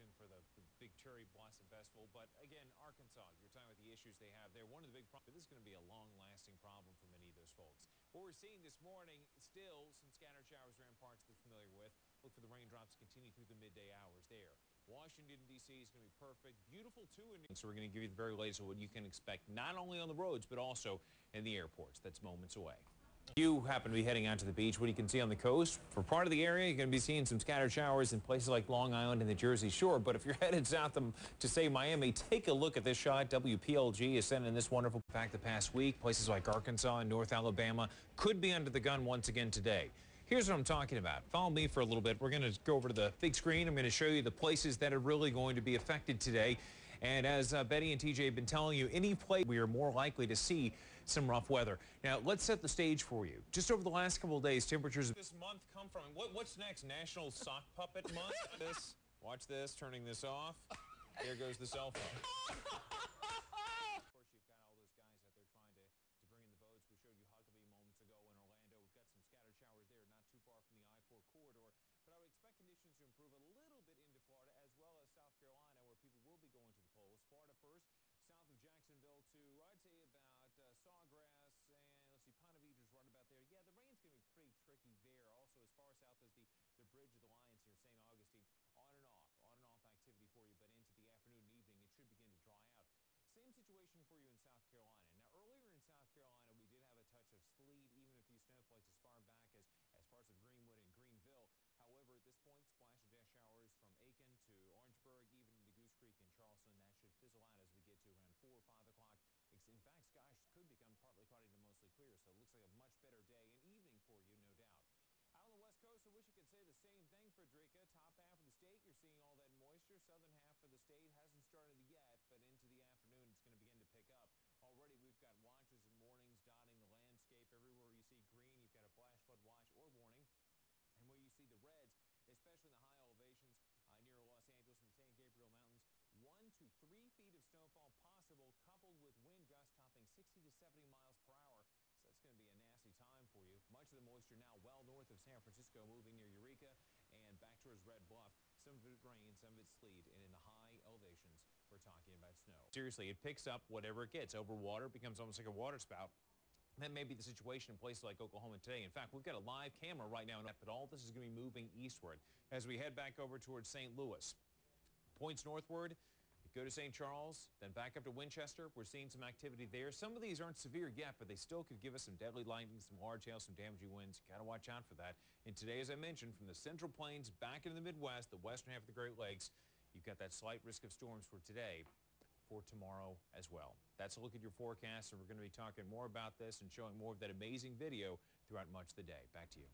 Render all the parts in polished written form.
location for the big cherry blossom festival. But again, Arkansas, you're talking about the issues they have there. One of the big problems, this is going to be a long-lasting problem for many of those folks. What we're seeing this morning, still some scattered showers around parts we're familiar with. Look for the raindrops to continue through the midday hours there. Washington, D.C. is going to be perfect. Beautiful, too. So we're going to give you the very latest of what you can expect, not only on the roads, but also in the airports. That's moments away. You happen to be heading out to the beach. What you can see on the coast, for part of the area, you're going to be seeing some scattered showers in places like Long Island and the Jersey Shore. But if you're headed south to, say, Miami, take a look at this shot. WPLG is sending this wonderful back the past week. Places like Arkansas and North Alabama could be under the gun once again today. Here's what I'm talking about. Follow me for a little bit. We're going to go over to the big screen. I'm going to show you the places that are really going to be affected today. And as Betty and TJ have been telling you, any place we are more likely to see some rough weather. Now, let's set the stage for you. Just over the last couple of days, temperatures this month come from. What's next? National Sock Puppet Month? Watch this. Turning this off. There goes the cell phone. Of course, you've got all those guys out there trying to bring in the boats. We showed you Huckabee moments ago in Orlando. We've got some scattered showers there, not too far from the I-4 corridor. But I would expect conditions to improve a little bit into Florida as well as South Carolina, where people will be going to the polls. Florida first, south of Jacksonville to, I'd say, about Sawgrass, and let's see, Ponte Vedra's right about there. Yeah, the rain's going to be pretty tricky there. Also, as far south as the Bridge of the Lions near St. Augustine, on and off activity for you. But into the afternoon and evening, it should begin to dry out. Same situation for you in South Carolina. Now, earlier in South Carolina, we did have a touch of sleet, even a few snowflakes as far back as parts of Greenwood and Greenville. However, at this point, splash and dash showers from Aiken to Orangeburg, even into Goose Creek and Charleston. That should fizzle out as we get to around 4 or 5 o'clock. In fact, skies could become partly cloudy to mostly clear, so it looks like a much better day and evening for you, no doubt. Out on the west coast, I wish I could say the same thing, Frederica. Top half of the state, you're seeing all that moisture. Southern half of the state hasn't started yet, but into the afternoon, it's going to begin to pick up. Already, we've got watches and warnings dotting the landscape. Everywhere you see green, you've got a flash flood watch or warning. And where you see the reds, especially in the high elevations near Los Angeles and the San Gabriel Mountains, 1 to 3 feet of snowfall possible, coupled with wind gusts topping 60 to 70 miles per hour. So that's going to be a nasty time for you. Much of the moisture now well north of San Francisco, moving near Eureka and back towards Red Bluff. Some of it rain, some of it sleet, and in the high elevations, we're talking about snow. Seriously, it picks up whatever it gets. Over water, it becomes almost like a water spout. That may be the situation in places like Oklahoma today. In fact, we've got a live camera right now, but all this is going to be moving eastward as we head back over towards St. Louis. Points northward, go to St. Charles, then back up to Winchester. We're seeing some activity there. Some of these aren't severe yet, but they still could give us some deadly lightning, some large hail, some damaging winds. Got to watch out for that. And today, as I mentioned, from the Central Plains back into the Midwest, the western half of the Great Lakes, you've got that slight risk of storms for today, for tomorrow as well. That's a look at your forecast, and we're going to be talking more about this and showing more of that amazing video throughout much of the day. Back to you.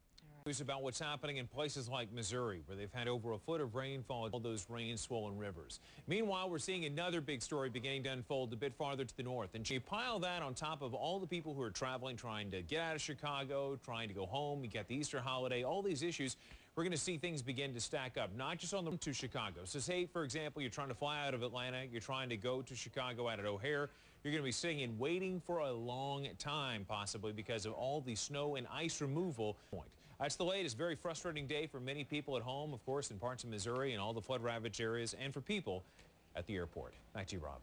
News about what's happening in places like Missouri, where they've had over a foot of rainfall in all those rain-swollen rivers. Meanwhile, we're seeing another big story beginning to unfold a bit farther to the north. And you pile that on top of all the people who are traveling, trying to get out of Chicago, trying to go home. You got the Easter holiday, all these issues. We're going to see things begin to stack up, not just on the to Chicago. So say, for example, you're trying to fly out of Atlanta, you're trying to go to Chicago out at O'Hare. You're going to be sitting and waiting for a long time, possibly, because of all the snow and ice removal. That's the latest. Very frustrating day for many people at home, of course, in parts of Missouri and all the flood-ravaged areas, and for people at the airport. Back to you, Rob.